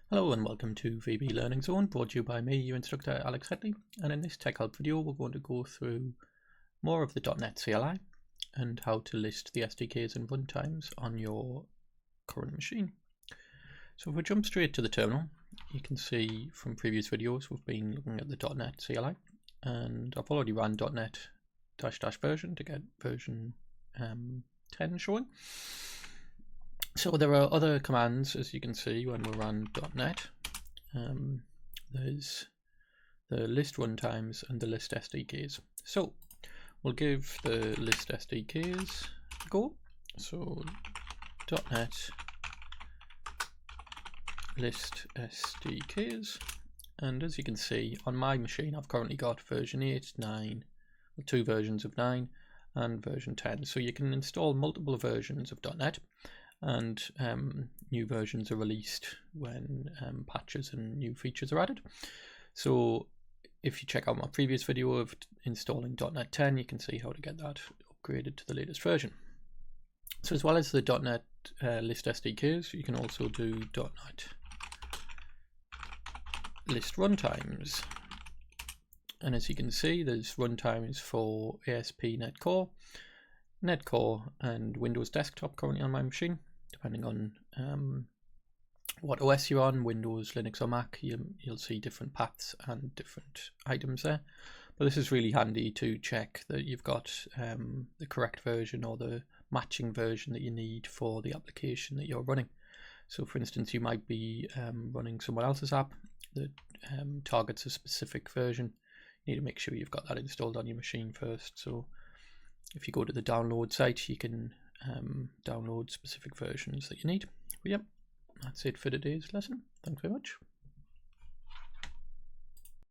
Hello and welcome to VB Learning Zone, brought to you by me, your instructor Alex Headley. And in this tech help video we're going to go through more of the .NET CLI and how to list the SDKs and runtimes on your current machine. So if we jump straight to the terminal, you can see from previous videos we've been looking at the .NET CLI, and I've already ran .NET -- version to get version 10 showing. So there are other commands, as you can see, when we run .NET. There's the list runtimes and the list SDKs. So we'll give the list SDKs a go. So .NET list SDKs, and as you can see on my machine I've currently got version 8, 9, or 2 versions of 9 and version 10. So you can install multiple versions of .NET, and new versions are released when patches and new features are added. So if you check out my previous video of installing .NET 10, you can see how to get that upgraded to the latest version. So as well as the .NET list SDKs, you can also do .NET list runtimes. And as you can see, there's runtimes for ASP.NET Core, .NET Core and Windows Desktop currently on my machine. Depending on what OS you're on, Windows, Linux or Mac, you'll see different paths and different items there. But this is really handy to check that you've got the correct version or the matching version that you need for the application that you're running. So for instance, you might be running someone else's app that targets a specific version. You need to make sure you've got that installed on your machine first. So if you go to the download site, you can download specific versions that you need. But yep, that's it for today's lesson. Thanks very much.